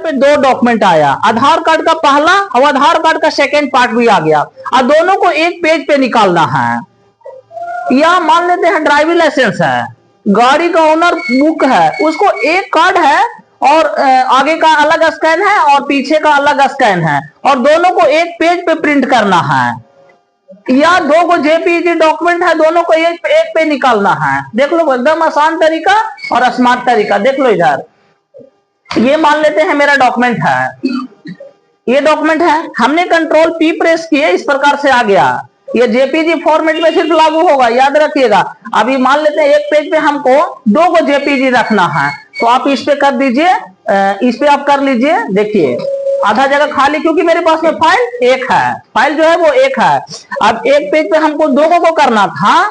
पे दो डॉक्यूमेंट आया, आधार कार्ड का पहला और आधार कार्ड का सेकेंड पार्ट भी आ गया, और दोनों को एक पेज पे निकालना है। या मान लेते हैं ड्राइविंग लाइसेंस है, गाड़ी का ओनर बुक है, उसको एक कार्ड है और आगे का अलग स्कैन है और पीछे का अलग स्कैन है, और दोनों को एक पेज पे प्रिंट करना है। या दो को जेपीजी डॉक्यूमेंट है, दोनों को एक पे निकालना है। देख लो एकदम आसान तरीका और स्मार्ट तरीका। देख लो इधर, ये मान लेते हैं मेरा डॉक्यूमेंट है, ये डॉक्यूमेंट है, हमने कंट्रोल पी प्रेस किए, इस प्रकार से आ गया। ये जेपीजी फॉर्मेट में सिर्फ लागू होगा, याद रखिएगा। अभी मान लेते हैं एक पेज पे हमको दो को जेपीजी रखना है, तो आप इस पे कर दीजिए, इस पे आप कर लीजिए। देखिए आधा जगह खाली, क्योंकि मेरे पास में फाइल एक है, फाइल जो है वो एक है। अब एक पेज पे हमको दो को करना था,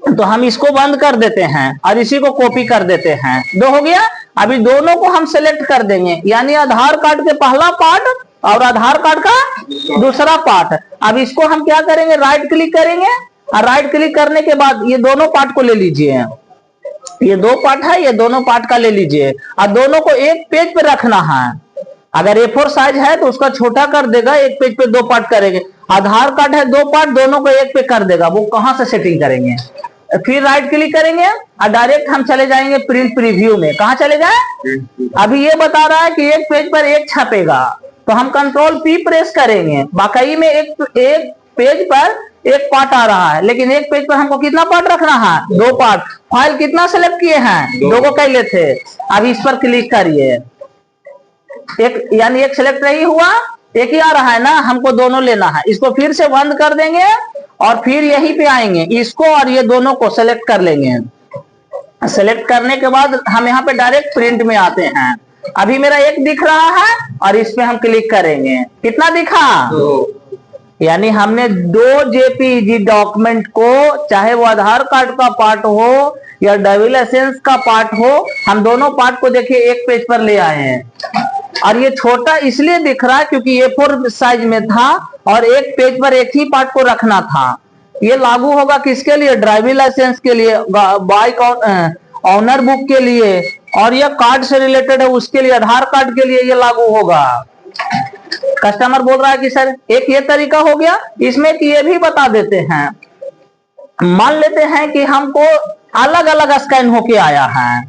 तो हम इसको बंद कर देते हैं और इसी को कॉपी कर देते हैं, दो हो गया। अभी दोनों को हम सेलेक्ट कर देंगे, यानी आधार कार्ड के पहला पार्ट और आधार कार्ड का दूसरा पार्ट। अब इसको हम क्या करेंगे, राइट क्लिक करेंगे, और राइट क्लिक करने के बाद ये दोनों पार्ट को ले लीजिए, ये दो पार्ट है, ये दोनों पार्ट का ले लीजिए, और दोनों को एक पेज पे रखना है। अगर A4 साइज है तो उसका छोटा कर देगा, एक पेज पे दो पार्ट करेंगे। आधार कार्ड है दो पार्ट, दोनों को एक पे कर देगा, वो कहां से सेटिंग करेंगे। फिर राइट क्लिक करेंगे और डायरेक्ट हम चले जाएंगे प्रिंट प्रीव्यू में। कहां चले जाए, अभी ये बता रहा है कि एक पेज पर एक छपेगा, तो हम कंट्रोल P प्रेस करेंगे। वाकई में एक पेज पर एक पार्ट आ रहा है, लेकिन एक पेज पर हमको कितना पार्ट रखना है, दो पार्ट। फाइल कितना सेलेक्ट किए हैं, दो को कर लेते। अब इस पर क्लिक करिए, एक यानी एक सेलेक्ट नहीं हुआ, एक ही आ रहा है ना, हमको दोनों लेना है। इसको फिर से बंद कर देंगे और फिर यहीं पे आएंगे, इसको और ये दोनों को सेलेक्ट कर लेंगे। सेलेक्ट करने के बाद हम यहाँ पे डायरेक्ट प्रिंट में आते हैं। अभी मेरा एक दिख रहा है और इस पे हम क्लिक करेंगे, कितना दिखा, यानी हमने दो जेपीजी डॉक्यूमेंट को, चाहे वो आधार कार्ड का पार्ट हो या ड्राइविंग लाइसेंस का पार्ट हो, हम दोनों पार्ट को देखिए एक पेज पर ले आए हैं। और ये छोटा इसलिए दिख रहा है क्योंकि A4 साइज में था और एक पेज पर एक ही पार्ट को रखना था। ये लागू होगा किसके लिए, ड्राइविंग लाइसेंस के लिए, बाइक ऑनर बुक के लिए, और यह कार्ड से रिलेटेड है उसके लिए, आधार कार्ड के लिए ये लागू होगा। कस्टमर बोल रहा है कि सर एक ये तरीका हो गया, इसमें कि ये भी बता देते हैं, मान लेते हैं कि हमको अलग अलग स्कैन होके आया है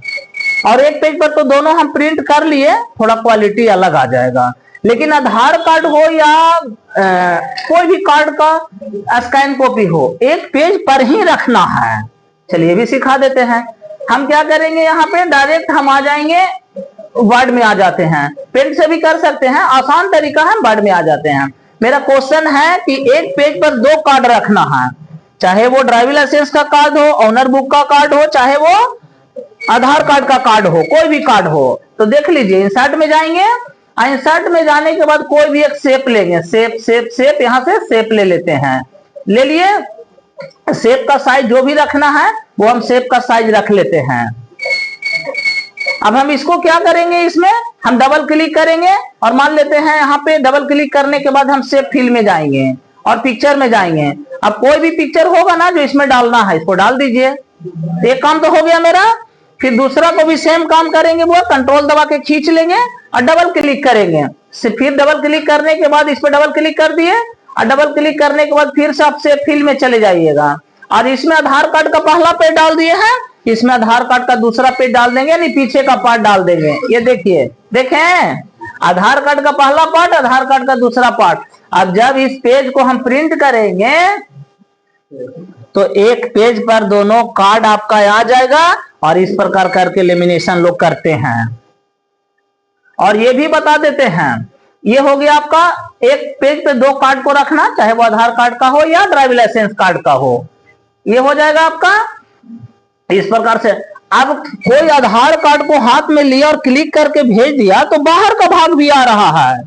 और एक पेज पर तो दोनों हम प्रिंट कर लिए, थोड़ा क्वालिटी अलग आ जाएगा। लेकिन आधार कार्ड हो या कोई भी कार्ड का स्कैन कॉपी हो, एक पेज पर ही रखना है। चलिए भी सिखा देते हैं। हम क्या करेंगे, यहाँ पे डायरेक्ट हम आ जाएंगे, वर्ड में आ जाते हैं। पेन से भी कर सकते हैं, आसान तरीका है, वर्ड में आ जाते हैं। मेरा क्वेश्चन है कि एक पेज पर दो कार्ड रखना है, चाहे वो ड्राइविंग लाइसेंस का कार्ड हो, ऑनर बुक का कार्ड हो, चाहे वो आधार कार्ड का कार्ड हो, कोई भी कार्ड हो। तो देख लीजिए, इंसर्ट में जाएंगे, इंसर्ट में जाने के बाद कोई भी एक शेप लेंगे, शेप यहाँ से शेप ले लेते हैं, ले लिए। शेप का साइज जो भी रखना है वो हम शेप का साइज रख लेते हैं। अब हम इसको क्या करेंगे, इसमें हम डबल क्लिक करेंगे और मान लेते हैं यहाँ पे डबल क्लिक करने के बाद हम शेप फिल में जाएंगे और पिक्चर में जाएंगे। अब कोई भी पिक्चर होगा ना जो इसमें डालना है, इसको डाल दीजिए। एक काम तो हो गया मेरा। फिर दूसरा को भी सेम काम करेंगे, वो कंट्रोल दबा के खींच लेंगे और डबल क्लिक करेंगे। फिर डबल क्लिक करने के बाद इस पर डबल क्लिक कर दिए और डबल क्लिक करने के बाद फिर से आप शेप फिल में चले जाइएगा और इसमें आधार कार्ड का पहला पेज डाल दिए हैं, इसमें आधार कार्ड का दूसरा पेज डाल देंगे, यानी पीछे का पार्ट डाल देंगे। ये देखिए, देखें, आधार कार्ड का पहला पार्ट, आधार कार्ड का दूसरा पार्ट। अब जब इस पेज को हम प्रिंट करेंगे तो एक पेज पर दोनों कार्ड आपका आ जाएगा और इस प्रकार करके लेमिनेशन लोग करते हैं। और ये भी बता देते हैं, ये हो गया आपका एक पेज पे दो कार्ड को रखना, चाहे वो आधार कार्ड का हो या ड्राइविंग लाइसेंस कार्ड का हो, ये हो जाएगा आपका इस प्रकार से। अब कोई आधार कार्ड को हाथ में लिया और क्लिक करके भेज दिया तो बाहर का भाग भी आ रहा है,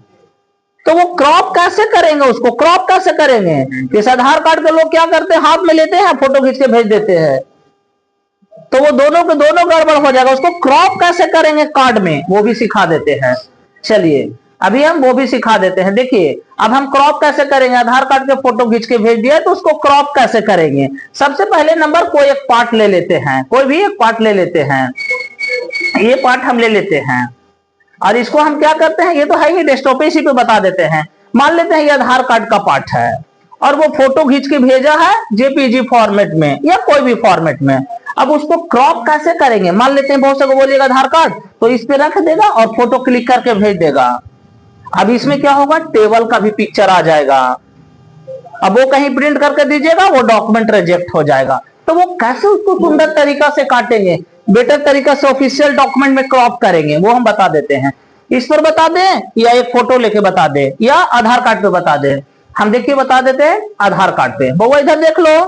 तो वो क्रॉप कैसे करेंगे, उसको क्रॉप कैसे करेंगे। इस आधार कार्ड के लोग क्या करते हैं, हाथ में लेते हैं, फोटो खींच के भेज देते हैं, तो वो दोनों के दोनों गड़बड़ हो जाएगा। उसको क्रॉप कैसे करेंगे कार्ड में, वो भी सिखा देते हैं। चलिए अभी हम वो भी सिखा देते हैं। देखिए अब हम क्रॉप कैसे करेंगे, आधार कार्ड के फोटो खींच के भेज दिया तो उसको क्रॉप कैसे करेंगे। सबसे पहले नंबर कोई एक पार्ट ले लेते हैं, कोई भी एक पार्ट ले लेते हैं, ये पार्ट हम ले लेते हैं और इसको हम क्या करते हैं, ये तो है ही डेस्कटॉप पे, इसी पे बता देते हैं। मान लेते हैं ये आधार कार्ड का पार्ट है और वो फोटो खींच के भेजा है जेपीजी फॉर्मेट में या कोई भी फॉर्मेट में। अब उसको क्रॉप कैसे करेंगे, मान लेते हैं बहुत से को बोलिएगा आधार कार्ड, तो इस पे रख देगा और फोटो क्लिक करके भेज देगा। अब इसमें क्या होगा, टेबल का भी पिक्चर आ जाएगा। अब वो कहीं प्रिंट करके दीजिएगा, वो डॉक्यूमेंट रिजेक्ट हो जाएगा। तो वो कैसे उसको सुंदर तरीका से काटेंगे, बेटर तरीका से ऑफिशियल डॉक्यूमेंट में क्रॉप करेंगे, वो हम बता देते हैं। इस पर बता दें या एक फोटो लेके बता दें या आधार कार्ड पे बता दें। हम देखिए बता देते हैं आधार कार्ड पे। वो इधर देख लो,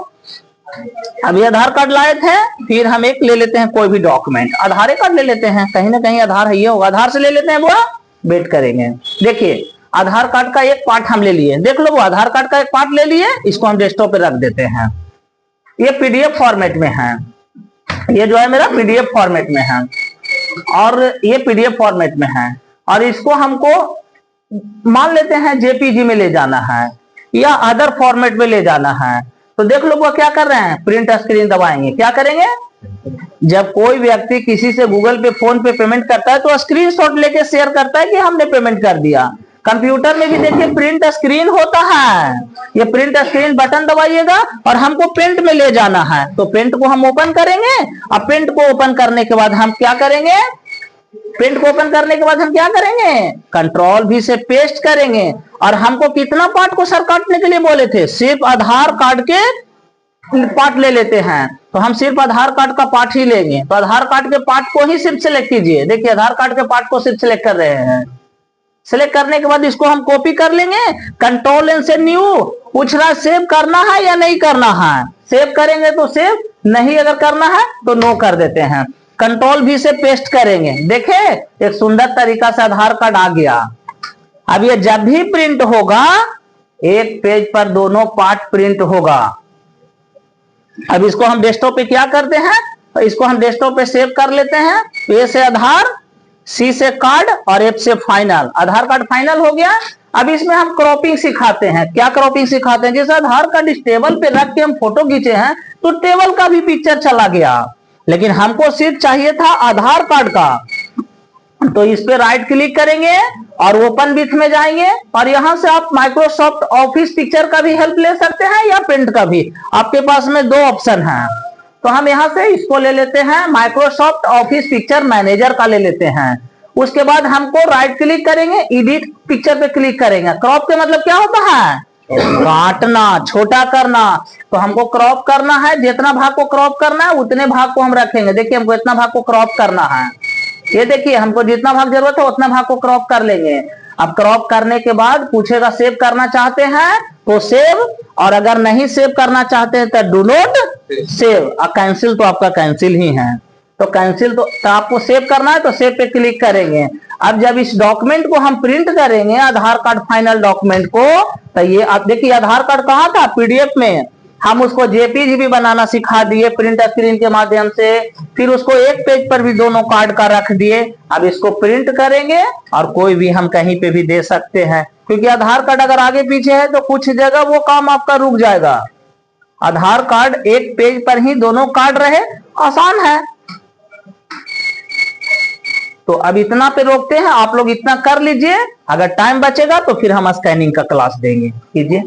अभी आधार कार्ड लाए थे, फिर हम एक ले लेते हैं कोई भी डॉक्यूमेंट, आधार कार्ड ले लेते हैं, कहीं ना कहीं आधार है ये होगा, आधार से ले लेते हैं, वो वेट करेंगे। देखिए आधार कार्ड का एक पार्ट हम ले लिए, देख लो वो आधार कार्ड का एक पार्ट ले लिए, इसको हम डेस्कटॉप पे रख देते हैं। ये पीडीएफ फॉर्मेट में है, ये जो है मेरा पीडीएफ फॉर्मेट में है और ये पीडीएफ फॉर्मेट में है, और इसको हमको मान लेते हैं जेपीजी में ले जाना है या अदर फॉर्मेट में ले जाना है। तो देख लो वो क्या कर रहे हैं, प्रिंट स्क्रीन दबाएंगे। क्या करेंगे, जब कोई व्यक्ति किसी से गूगल पे फोन पे पेमेंट करता है तो स्क्रीनशॉट लेके शेयर करता है कि हमने पेमेंट कर दिया। कंप्यूटर में भी देखिए प्रिंट स्क्रीन होता है, ये प्रिंट स्क्रीन बटन दबाइएगा और हमको प्रिंट में ले जाना है, तो प्रिंट को हम ओपन करेंगे। अब प्रिंट को ओपन करने के बाद हम क्या करेंगे, प्रिंट को ओपन करने के बाद हम क्या करेंगे, कंट्रोल भी से पेस्ट करेंगे। और हमको कितना पार्ट को सर काटने के लिए बोले थे, सिर्फ आधार कार्ड के पार्ट ले लेते हैं, तो हम सिर्फ आधार कार्ड का पार्ट ही लेंगे। तो आधार कार्ड के पार्ट को ही सिर्फ सिलेक्ट कीजिए। देखिए आधार कार्ड के पार्ट को सिर्फ सिलेक्ट कर रहे हैं। सिलेक्ट करने के बाद इसको हम कॉपी कर लेंगे, कंट्रोल एन से न्यू, पूछ रहा है सेव करना है या नहीं करना है। सेव करेंगे तो सेव, नहीं अगर करना है तो नो कर देते हैं। कंट्रोल भी से पेस्ट करेंगे। देखे एक सुंदर तरीका से आधार कार्ड आ गया। अब ये जब भी प्रिंट होगा, एक पेज पर दोनों पार्ट प्रिंट होगा। अब इसको हम डेस्कटॉप पे क्या करते हैं, तो इसको हम डेस्कटॉप पे सेव कर लेते हैं। ए से आधार, सी से कार्ड और एफ से फाइनल। आधार कार्ड फाइनल हो गया। अब इसमें हम क्रॉपिंग सिखाते हैं। क्या क्रॉपिंग सिखाते हैं, जैसे आधार कार्ड इस टेबल पे रख के हम फोटो खींचे हैं तो टेबल का भी पिक्चर चला गया, लेकिन हमको सिर्फ चाहिए था आधार कार्ड का। तो इस पे राइट क्लिक करेंगे और ओपन विथ में जाएंगे और यहां से आप माइक्रोसॉफ्ट ऑफिस पिक्चर का भी हेल्प ले सकते हैं या प्रिंट का भी, आपके पास में दो ऑप्शन है। तो हम यहां से इसको ले लेते हैं, माइक्रोसॉफ्ट ऑफिस पिक्चर मैनेजर का ले लेते हैं। उसके बाद हमको राइट क्लिक करेंगे, एडिट पिक्चर पे क्लिक करेंगे। क्रॉप के मतलब क्या होता है, काटना, छोटा करना। तो हमको क्रॉप करना है, जितना भाग को क्रॉप करना है उतने भाग को हम रखेंगे। देखिए हमको इतना भाग को क्रॉप करना है, ये देखिए हमको जितना भाग जरूरत है उतना भाग को क्रॉप कर लेंगे। अब क्रॉप करने के बाद पूछेगा सेव करना चाहते हैं तो सेव, और अगर नहीं सेव करना चाहते हैं तो डू नॉट सेव, और कैंसिल तो आपका कैंसिल ही है। तो कैंसिल तो आपको सेव करना है तो सेव पे क्लिक करेंगे। अब जब इस डॉक्यूमेंट को हम प्रिंट करेंगे, आधार कार्ड फाइनल डॉक्यूमेंट को, तो ये आप देखिए आधार कार्ड कहाँ था, पीडीएफ में। हम उसको जेपीजी भी बनाना सिखा दिए प्रिंट स्क्रीन के माध्यम से, फिर उसको एक पेज पर भी दोनों कार्ड का रख दिए। अब इसको प्रिंट करेंगे और कोई भी हम कहीं पे भी दे सकते हैं, क्योंकि आधार कार्ड अगर आगे पीछे है तो कुछ जगह वो काम आपका रुक जाएगा। आधार कार्ड एक पेज पर ही दोनों कार्ड रहे, आसान है। तो अब इतना पे रोकते हैं, आप लोग इतना कर लीजिए, अगर टाइम बचेगा तो फिर हम स्कैनिंग का क्लास देंगे। कीजिए।